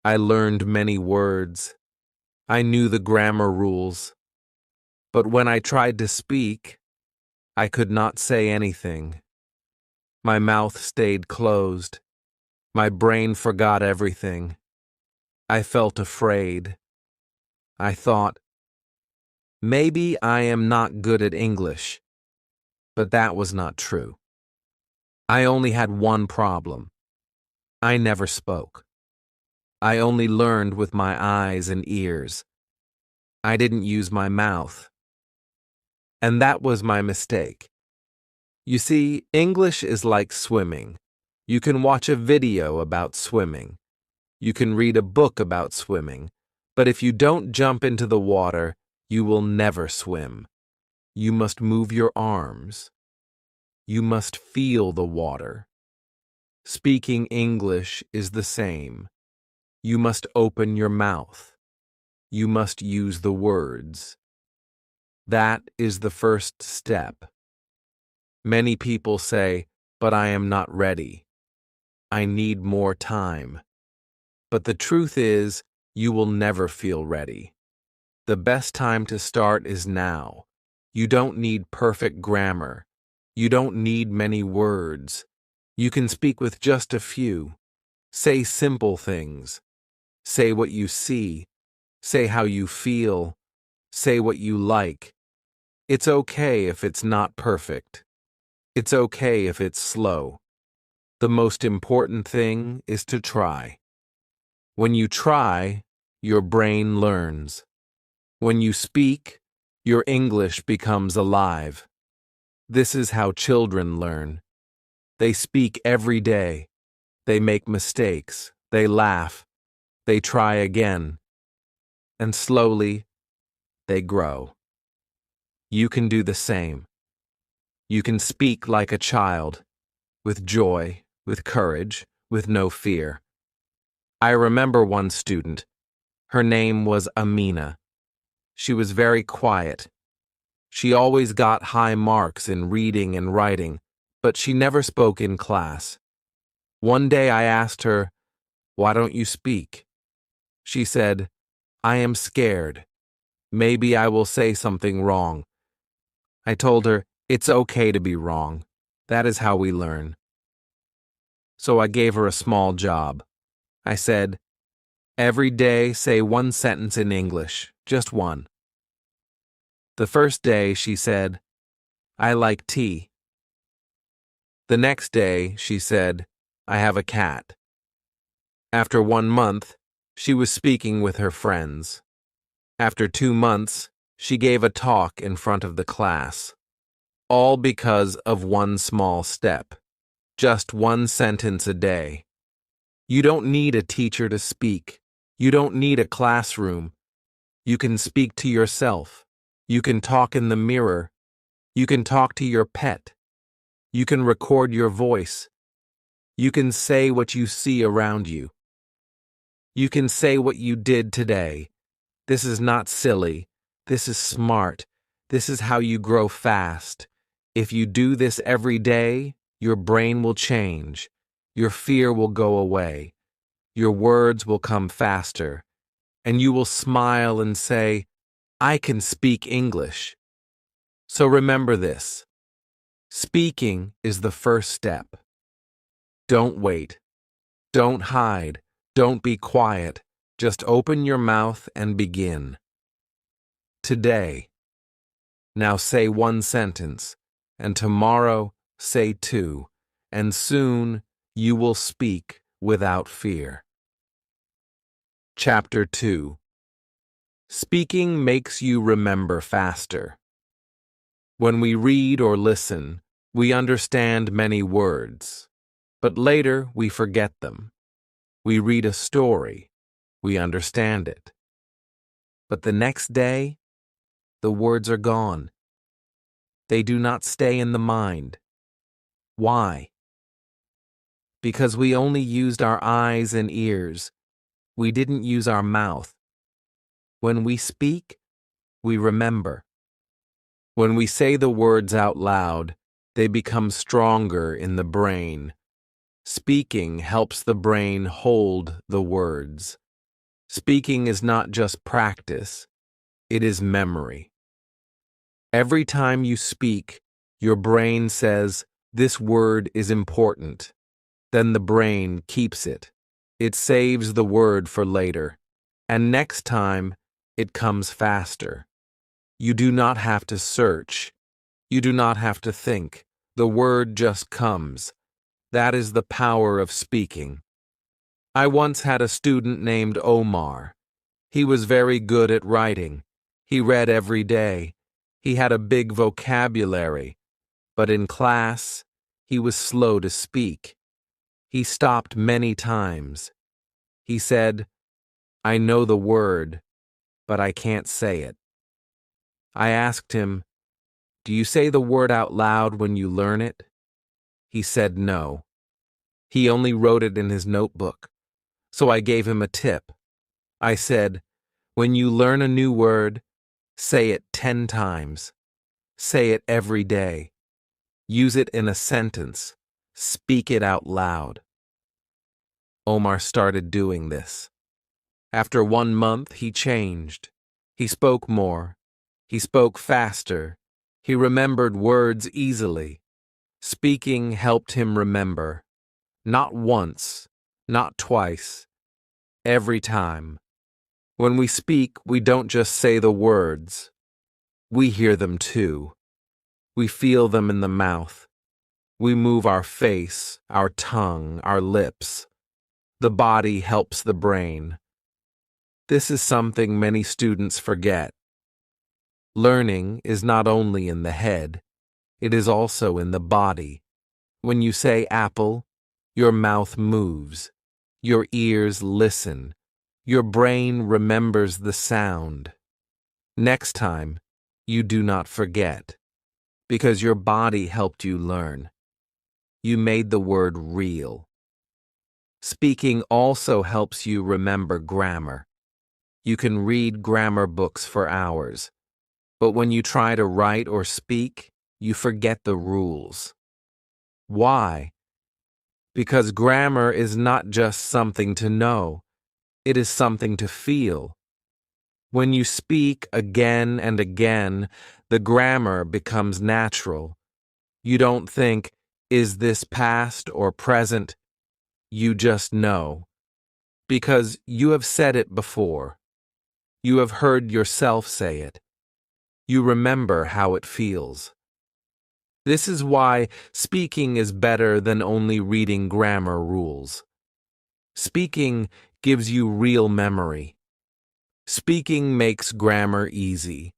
I learned many words. I knew the grammar rules. But when I tried to speak, I could not say anything. My mouth stayed closed. My brain forgot everything. I felt afraid. I thought, maybe I am not good at English. But that was not true. I only had one problem. I never spoke. I only learned with my eyes and ears. I didn't use my mouth. And that was my mistake. You see, English is like swimming. You can watch a video about swimming. You can read a book about swimming. But if you don't jump into the water, you will never swim. You must move your arms. You must feel the water. Speaking English is the same. You must open your mouth. You must use the words. That is the first step. Many people say, but I am not ready. I need more time. But the truth is, you will never feel ready. The best time to start is now. You don't need perfect grammar. You don't need many words. You can speak with just a few. Say simple things. Say what you see. Say how you feel. Say what you like. It's okay if it's not perfect. It's okay if it's slow. The most important thing is to try. When you try, your brain learns. When you speak, your English becomes alive. This is how children learn. They speak every day. They make mistakes. They laugh. They try again. And slowly, they grow. You can do the same. You can speak like a child, with joy, with courage, with no fear. I remember one student. Her name was Amina. She was very quiet. She always got high marks in reading and writing, but she never spoke in class. One day I asked her, "Why don't you speak?" She said, "I am scared. Maybe I will say something wrong." I told her, "It's okay to be wrong. That is how we learn." So I gave her a small job. I said, "Every day say one sentence in English, just one." The first day she said, "I like tea." The next day she said, "I have a cat." After 1 month, she was speaking with her friends. After 2 months, she gave a talk in front of the class. All because of one small step. Just one sentence a day. You don't need a teacher to speak. You don't need a classroom. You can speak to yourself. You can talk in the mirror. You can talk to your pet. You can record your voice. You can say what you see around you. You can say what you did today. This is not silly. This is smart. This is how you grow fast. If you do this every day, your brain will change. Your fear will go away. Your words will come faster. And you will smile and say, "I can speak English." So remember this. Speaking is the first step. Don't wait. Don't hide. Don't be quiet. Just open your mouth and begin. Today. Now say one sentence, and tomorrow say two, and soon you will speak without fear. Chapter 2. Speaking makes you remember faster. When we read or listen, we understand many words, but later we forget them. We read a story, we understand it. But the next day, the words are gone. They do not stay in the mind. Why? Because we only used our eyes and ears. We didn't use our mouth. When we speak, we remember. When we say the words out loud, they become stronger in the brain. Speaking helps the brain hold the words. Speaking is not just practice, it is memory. Every time you speak, your brain says, "This word is important." Then the brain keeps it. It saves the word for later. And next time, it comes faster. You do not have to search. You do not have to think. The word just comes. That is the power of speaking. I once had a student named Omar. He was very good at writing. He read every day. He had a big vocabulary. But in class, he was slow to speak. He stopped many times. He said, "I know the word, but I can't say it." I asked him, "Do you say the word out loud when you learn it?" He said no. He only wrote it in his notebook. So I gave him a tip. I said, "When you learn a new word, say it 10 times. Say it every day. Use it in a sentence. Speak it out loud." Omar started doing this. After 1 month, he changed. He spoke more. He spoke faster. He remembered words easily. Speaking helped him remember. Not once, not twice, every time. When we speak, we don't just say the words. We hear them too. We feel them in the mouth. We move our face, our tongue, our lips. The body helps the brain. This is something many students forget. Learning is not only in the head, it is also in the body. When you say apple, your mouth moves. Your ears listen. Your brain remembers the sound. Next time, you do not forget, because your body helped you learn. You made the word real. Speaking also helps you remember grammar. You can read grammar books for hours, but when you try to write or speak, you forget the rules. Why? Because grammar is not just something to know, it is something to feel. When you speak again and again, the grammar becomes natural. You don't think, "Is this past or present?" You just know. Because you have said it before. You have heard yourself say it. You remember how it feels. This is why speaking is better than only reading grammar rules. Speaking gives you real memory. Speaking makes grammar easy.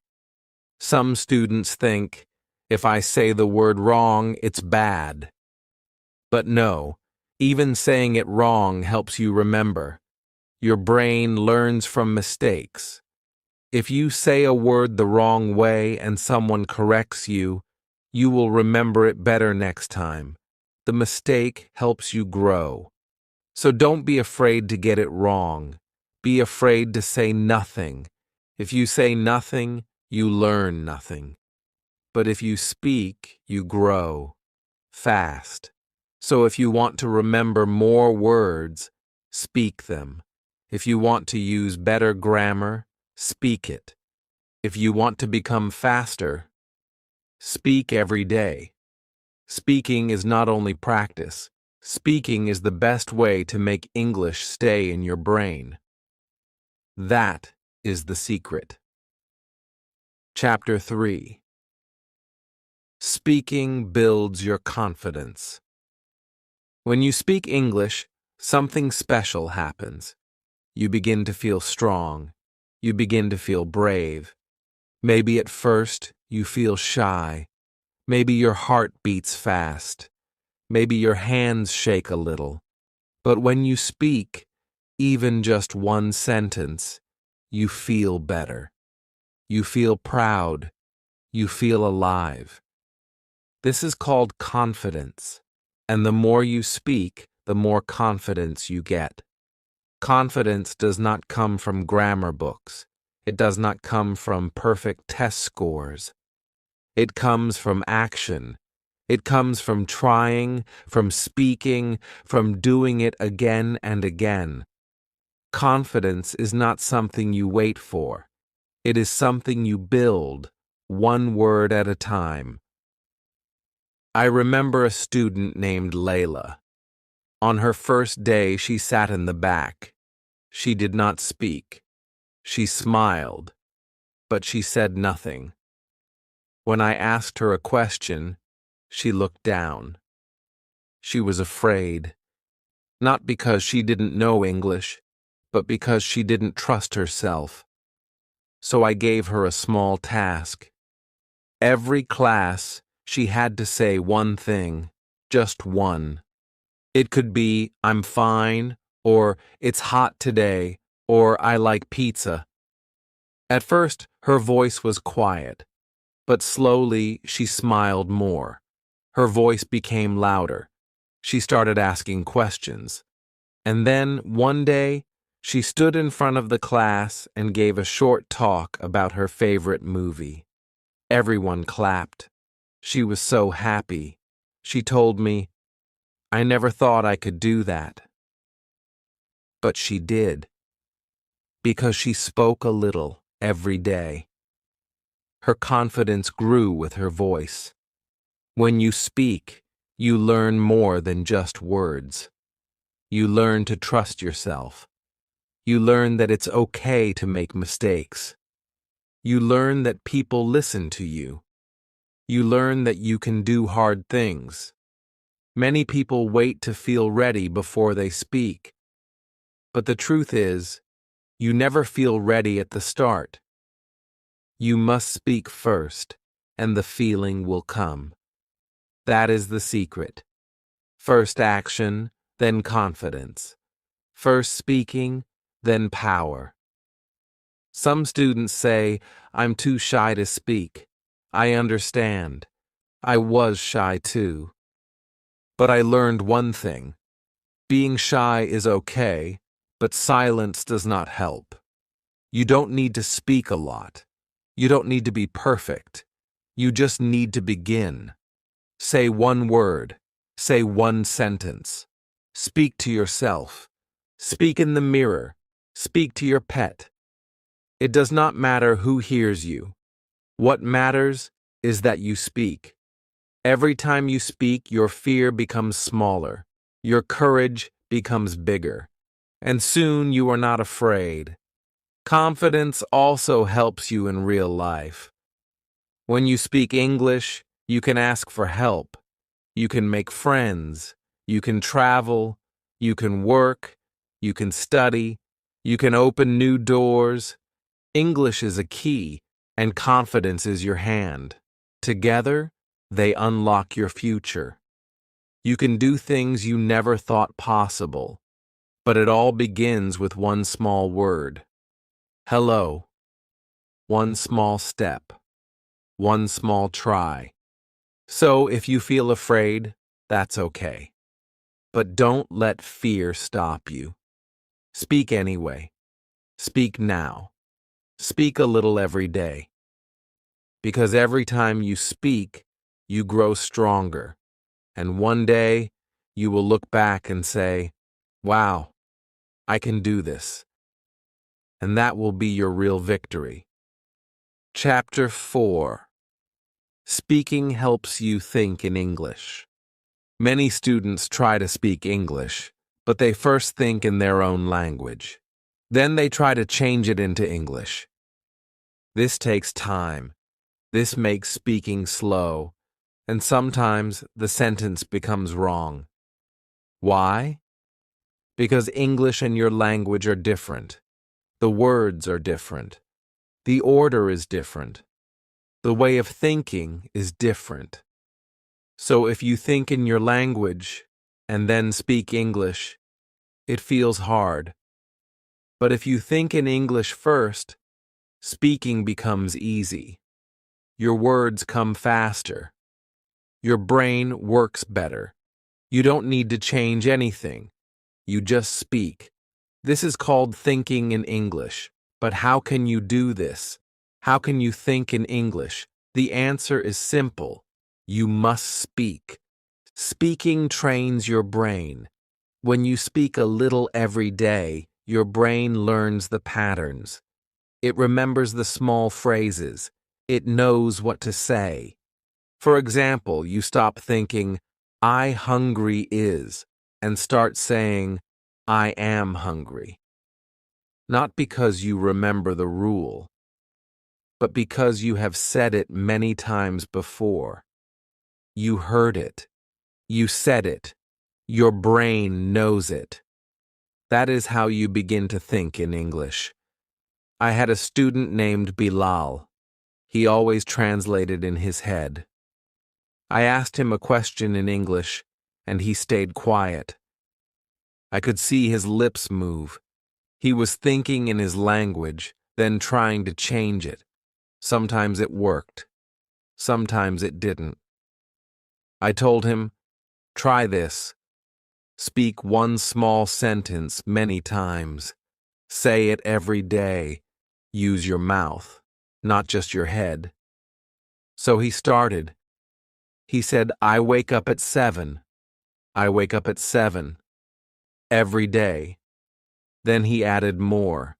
Some students think, if I say the word wrong, it's bad. But no, even saying it wrong helps you remember. Your brain learns from mistakes. If you say a word the wrong way and someone corrects you, you will remember it better next time. The mistake helps you grow. So don't be afraid to get it wrong. Be afraid to say nothing. If you say nothing, you learn nothing. But if you speak, you grow fast. So if you want to remember more words, speak them. If you want to use better grammar, speak it. If you want to become faster, speak every day. Speaking is not only practice. Speaking is the best way to make English stay in your brain. That is the secret. Chapter 3. Speaking builds your confidence. When you speak English, something special happens. You begin to feel strong. You begin to feel brave. Maybe at first you feel shy. Maybe your heart beats fast. Maybe your hands shake a little. But when you speak, even just one sentence, you feel better. You feel proud. You feel alive. This is called confidence. And the more you speak, the more confidence you get. Confidence does not come from grammar books. It does not come from perfect test scores. It comes from action. It comes from trying, from speaking, from doing it again and again. Confidence is not something you wait for. It is something you build, one word at a time. I remember a student named Layla. On her first day, she sat in the back. She did not speak. She smiled, but she said nothing. When I asked her a question, she looked down. She was afraid, not because she didn't know English, but because she didn't trust herself. So I gave her a small task. Every class, she had to say one thing, just one. It could be, "I'm fine," or "It's hot today," or "I like pizza." At first, her voice was quiet, but slowly she smiled more. Her voice became louder. She started asking questions. And then, one day, she stood in front of the class and gave a short talk about her favorite movie. Everyone clapped. She was so happy. She told me, "I never thought I could do that." But she did, because she spoke a little every day. Her confidence grew with her voice. When you speak, you learn more than just words. You learn to trust yourself. You learn that it's okay to make mistakes. You learn that people listen to you. You learn that you can do hard things. Many people wait to feel ready before they speak. But the truth is, you never feel ready at the start. You must speak first, and the feeling will come. That is the secret. First action, then confidence. First speaking, then power. Some students say, "I'm too shy to speak." I understand. I was shy too. But I learned one thing. Being shy is okay, but silence does not help. You don't need to speak a lot. You don't need to be perfect. You just need to begin. Say one word. Say one sentence. Speak to yourself. Speak in the mirror. Speak to your pet. It does not matter who hears you. What matters is that you speak. Every time you speak, your fear becomes smaller. Your courage becomes bigger. And soon you are not afraid. Confidence also helps you in real life. When you speak English, you can ask for help. You can make friends. You can travel. You can work. You can study. You can open new doors. English is a key, and confidence is your hand. Together, they unlock your future. You can do things you never thought possible, but it all begins with one small word. Hello. One small step. One small try. So if you feel afraid, that's okay. But don't let fear stop you. Speak anyway. Speak now. Speak a little every day. Because every time you speak, you grow stronger. And one day, you will look back and say, "Wow, I can do this." And that will be your real victory. Chapter 4. Speaking helps you think in English. Many students try to speak English, but they first think in their own language. Then they try to change it into English. This takes time. This makes speaking slow, and sometimes the sentence becomes wrong. Why? Because English and your language are different. The words are different. The order is different. The way of thinking is different. So if you think in your language and then speak English, it feels hard. But if you think in English first, speaking becomes easy. Your words come faster. Your brain works better. You don't need to change anything. You just speak. This is called thinking in English. But how can you do this? How can you think in English? The answer is simple. You must speak. Speaking trains your brain. When you speak a little every day, your brain learns the patterns. It remembers the small phrases. It knows what to say. For example, you stop thinking, I hungry is, and start saying, I am hungry. Not because you remember the rule, but because you have said it many times before. You heard it. You said it. Your brain knows it. That is how you begin to think in English. I had a student named Bilal. He always translated in his head. I asked him a question in English, and he stayed quiet. I could see his lips move. He was thinking in his language, then trying to change it. Sometimes it worked. Sometimes it didn't. I told him, try this. Speak one small sentence many times. Say it every day. Use your mouth, not just your head. So he started. He said, I wake up at 7. I wake up at 7. Every day. Then he added more.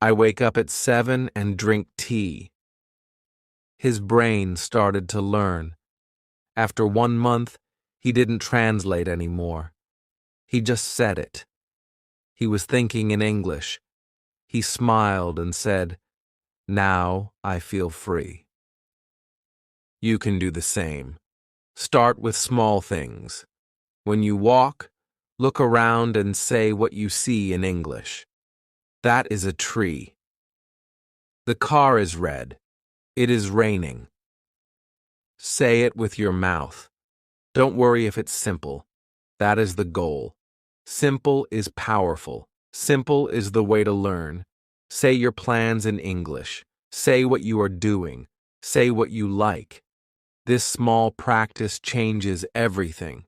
I wake up at 7 and drink tea. His brain started to learn. After 1 month, he didn't translate anymore. He just said it. He was thinking in English. He smiled and said, now I feel free. You can do the same. Start with small things. When you walk, look around and say what you see in English. That is a tree. The car is red. It is raining. Say it with your mouth. Don't worry if it's simple. That is the goal. Simple is powerful. Simple is the way to learn. Say your plans in English. Say what you are doing. Say what you like. This small practice changes everything.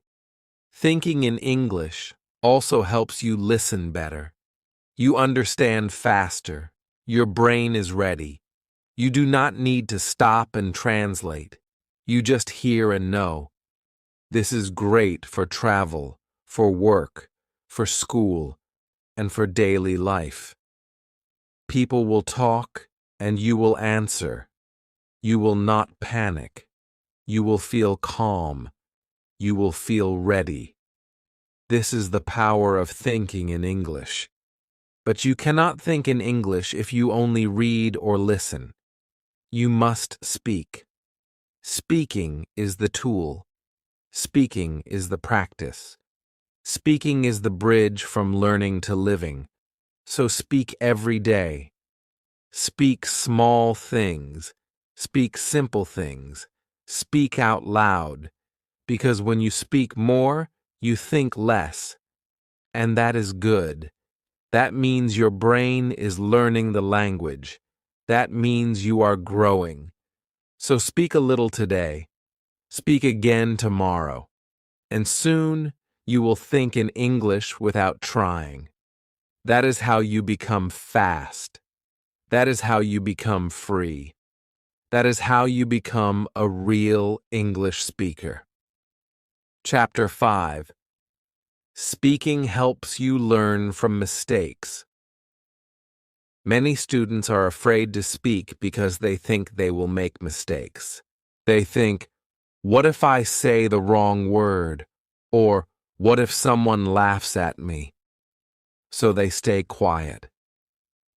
Thinking in English also helps you listen better. You understand faster. Your brain is ready. You do not need to stop and translate. You just hear and know. This is great for travel, for work, for school, and for daily life. People will talk and you will answer. You will not panic. You will feel calm. You will feel ready. This is the power of thinking in English. But you cannot think in English if you only read or listen. You must speak. Speaking is the tool. Speaking is the practice. Speaking is the bridge from learning to living. So speak every day. Speak small things. Speak simple things. Speak out loud. Because when you speak more, you think less. And that is good. That means your brain is learning the language. That means you are growing. So speak a little today. Speak again tomorrow. And soon you will think in English without trying. That is how you become fast. That is how you become free. That is how you become a real English speaker. Chapter 5. Speaking helps you learn from mistakes. Many students are afraid to speak because they think they will make mistakes. They think, what if I say the wrong word? Or, what if someone laughs at me? So they stay quiet.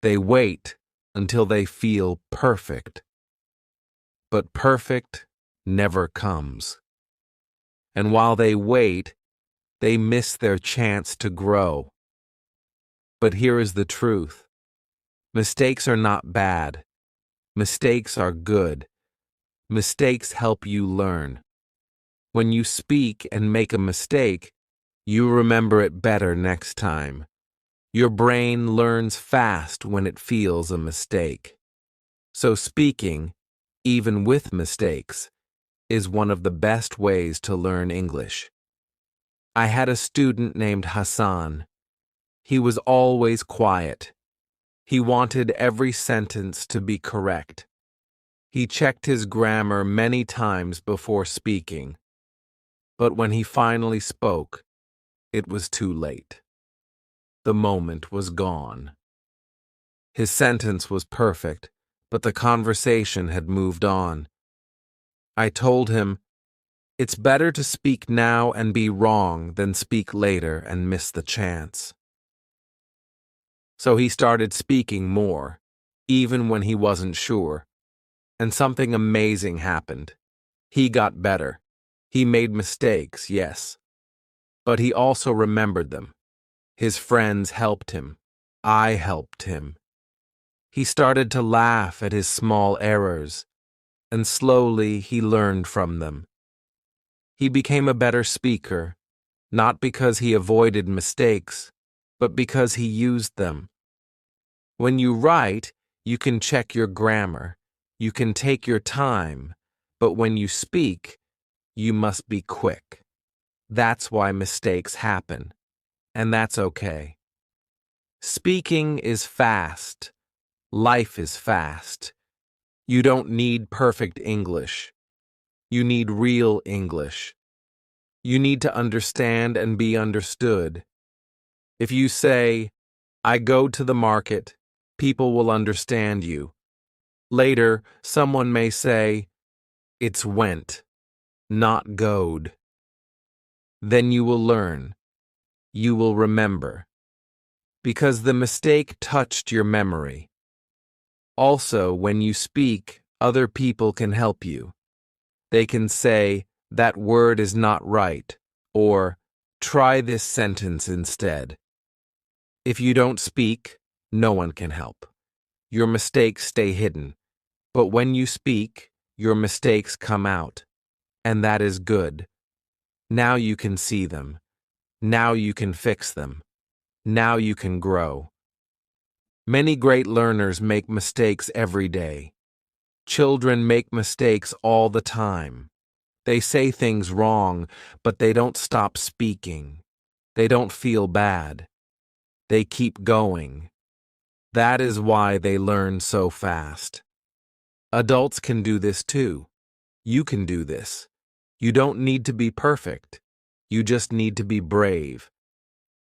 They wait until they feel perfect. But perfect never comes. And while they wait, they miss their chance to grow. But here is the truth. Mistakes are not bad. Mistakes are good. Mistakes help you learn. When you speak and make a mistake, you remember it better next time. Your brain learns fast when it feels a mistake. So speaking, even with mistakes, is one of the best ways to learn English. I had a student named Hassan. He was always quiet. He wanted every sentence to be correct. He checked his grammar many times before speaking. But when he finally spoke, it was too late. The moment was gone. His sentence was perfect, but the conversation had moved on. I told him, "It's better to speak now and be wrong than speak later and miss the chance." So he started speaking more, even when he wasn't sure. And something amazing happened. He got better. He made mistakes, yes. But he also remembered them. His friends helped him. I helped him. He started to laugh at his small errors, and slowly he learned from them. He became a better speaker, not because he avoided mistakes, but because he used them. When you write, you can check your grammar, you can take your time, but when you speak, you must be quick. That's why mistakes happen, and that's okay. Speaking is fast. Life is fast. You don't need perfect English. You need real English. You need to understand and be understood. If you say, "I go to the market," people will understand you. Later, someone may say, "It's went, not goed." Then you will learn. You will remember. Because the mistake touched your memory. Also, when you speak, other people can help you. They can say, "That word is not right," or "Try this sentence instead." If you don't speak, no one can help. Your mistakes stay hidden. But when you speak, your mistakes come out. And that is good. Now you can see them. Now you can fix them. Now you can grow. Many great learners make mistakes every day. Children make mistakes all the time. They say things wrong, but they don't stop speaking. They don't feel bad. They keep going. That is why they learn so fast. Adults can do this too. You can do this. You don't need to be perfect. You just need to be brave.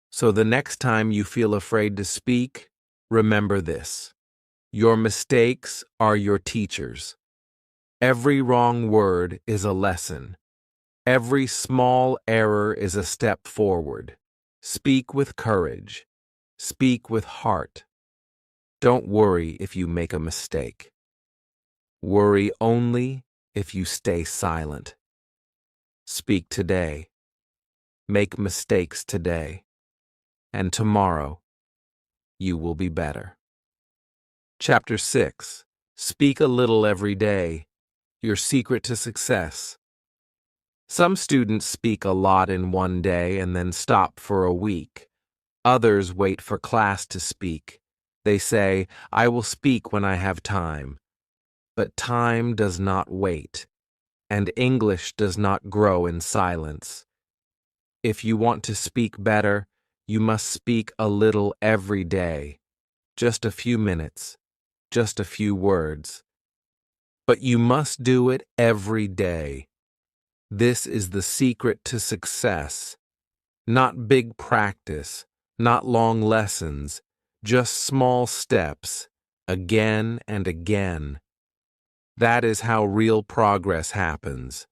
So the next time you feel afraid to speak, remember this. Your mistakes are your teachers. Every wrong word is a lesson. Every small error is a step forward. Speak with courage. Speak with heart. Don't worry if you make a mistake. Worry only if you stay silent. Speak today. Make mistakes today. And tomorrow, you will be better. Chapter 6. Speak a little every day. Your secret to success. Some students speak a lot in one day and then stop for a week. Others wait for class to speak. They say, "I will speak when I have time." But time does not wait, and English does not grow in silence. If you want to speak better, you must speak a little every day. Just a few minutes, just a few words. But you must do it every day. This is the secret to success. Not big practice, not long lessons, just small steps, again and again. That is how real progress happens.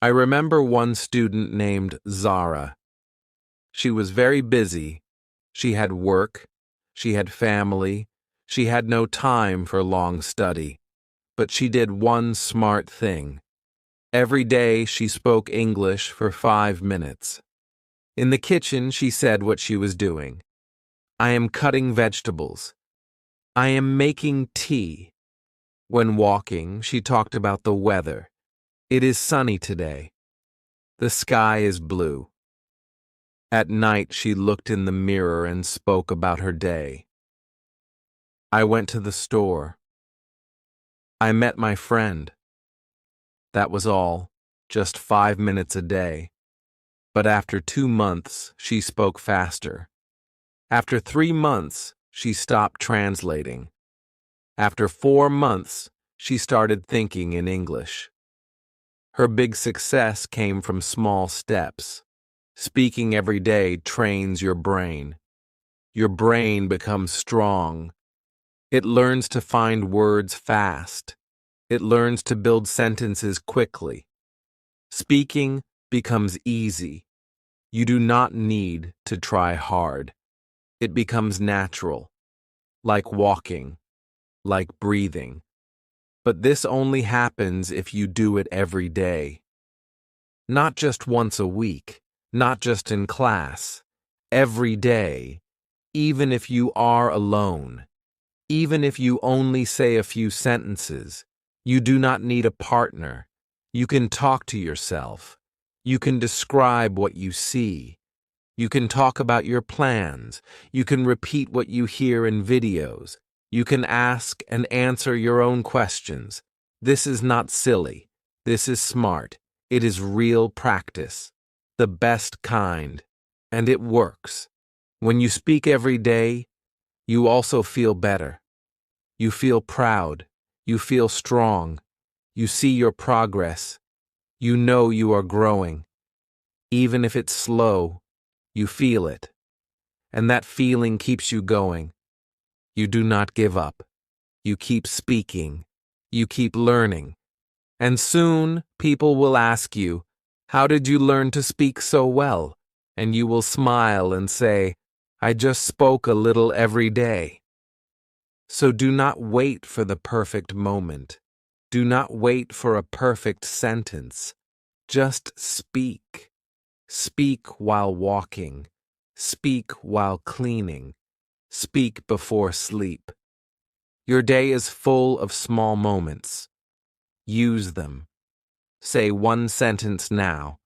I remember one student named Zara. She was very busy. She had work. She had family. She had no time for long study. But she did one smart thing. Every day she spoke English for 5 minutes. In the kitchen, she said what she was doing. "I am cutting vegetables. I am making tea." When walking, she talked about the weather. "It is sunny today. The sky is blue." At night, she looked in the mirror and spoke about her day. "I went to the store. I met my friend." That was all, just 5 minutes a day. But after 2 months, she spoke faster. After 3 months, she stopped translating. After 4 months, she started thinking in English. Her big success came from small steps. Speaking every day trains your brain. Your brain becomes strong. It learns to find words fast. It learns to build sentences quickly. Speaking becomes easy. You do not need to try hard. It becomes natural, like walking, like breathing. But this only happens if you do it every day. Not just once a week, not just in class. Every day, even if you are alone. Even if you only say a few sentences, you do not need a partner. You can talk to yourself. You can describe what you see. You can talk about your plans. You can repeat what you hear in videos. You can ask and answer your own questions. This is not silly. This is smart. It is real practice. The best kind. And it works. When you speak every day, you also feel better. You feel proud. You feel strong. You see your progress. You know you are growing. Even if it's slow, you feel it. And that feeling keeps you going. You do not give up. You keep speaking. You keep learning. And soon people will ask you, "How did you learn to speak so well?" And you will smile and say, "I just spoke a little every day." So do not wait for the perfect moment. Do not wait for a perfect sentence. Just speak. Speak while walking. Speak while cleaning. Speak before sleep. Your day is full of small moments. Use them. Say one sentence now.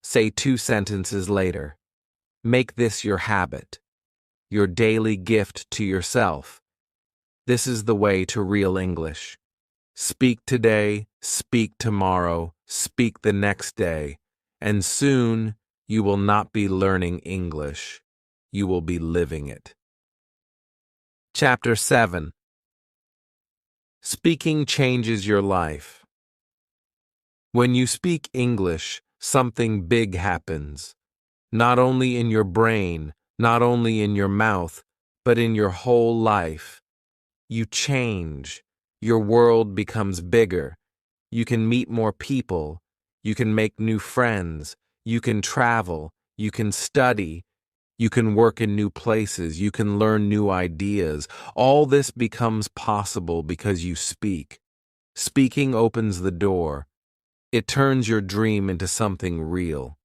Say two sentences later. Make this your habit, your daily gift to yourself. This is the way to real English. Speak today, speak tomorrow, speak the next day, and soon you will not be learning English. You will be living it. Chapter 7. Speaking changes your life. When you speak English, something big happens. Not only in your brain, not only in your mouth, but in your whole life. You change. Your world becomes bigger. You can meet more people. You can make new friends. You can travel. You can study. You can work in new places. You can learn new ideas. All this becomes possible because you speak. Speaking opens the door. It turns your dream into something real.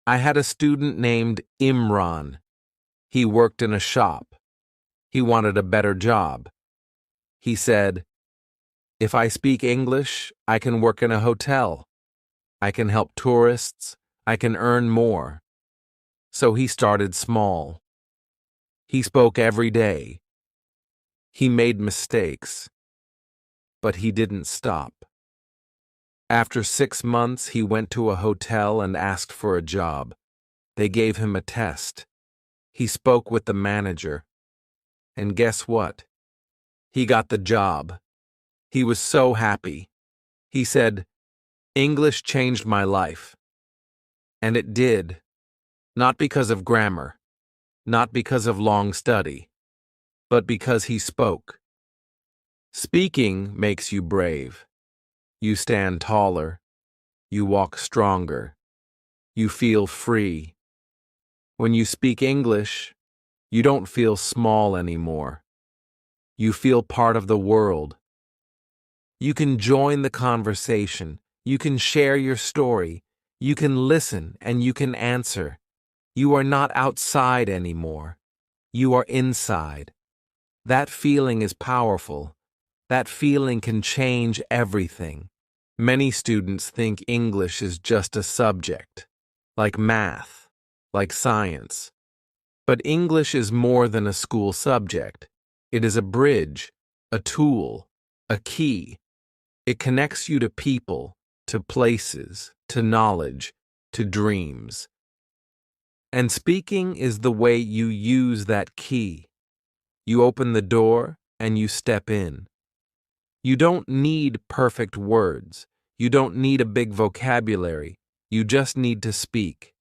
I had a student named Imran. He worked in a shop. He wanted a better job. He said, "If I speak English, I can work in a hotel. I can help tourists. I can earn more." So he started small. He spoke every day. He made mistakes. But he didn't stop. After 6 months, he went to a hotel and asked for a job. They gave him a test. He spoke with the manager. And guess what? He got the job. He was so happy. He said, "English changed my life." And it did. Not because of grammar, not because of long study, but because he spoke. Speaking makes you brave. You stand taller. You walk stronger. You feel free. When you speak English, you don't feel small anymore. You feel part of the world. You can join the conversation. You can share your story. You can listen and you can answer. You are not outside anymore. You are inside. That feeling is powerful. That feeling can change everything. Many students think English is just a subject, like math, like science. But English is more than a school subject. It is a bridge, a tool, a key. It connects you to people, to places, to knowledge, to dreams. And speaking is the way you use that key. You open the door and you step in. You don't need perfect words. You don't need a big vocabulary. You just need to speak.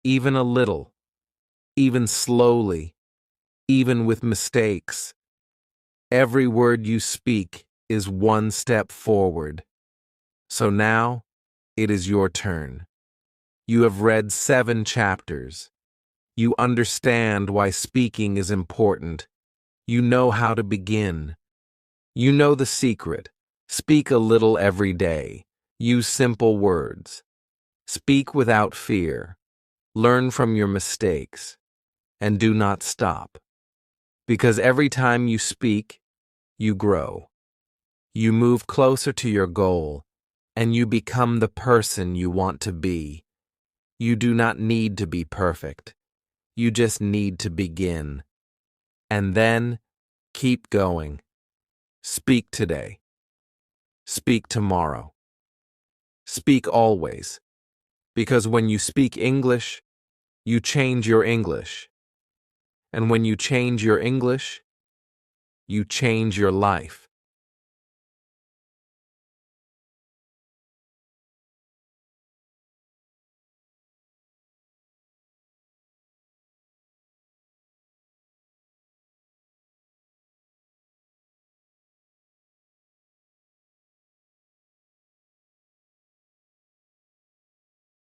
Even a little. Even slowly. even with mistakes. Every word you speak is one step forward. So now, it is your turn. You have read 7 chapters. You understand why speaking is important. You know how to begin. You know the secret. Speak a little every day. Use simple words. Speak without fear. Learn from your mistakes. And do not stop. Because every time you speak, you grow. You move closer to your goal, and you become the person you want to be. You do not need to be perfect. You just need to begin. And then, keep going. Speak today. Speak tomorrow. Speak always. Because when you speak English, you change your English. And when you change your English, you change your life.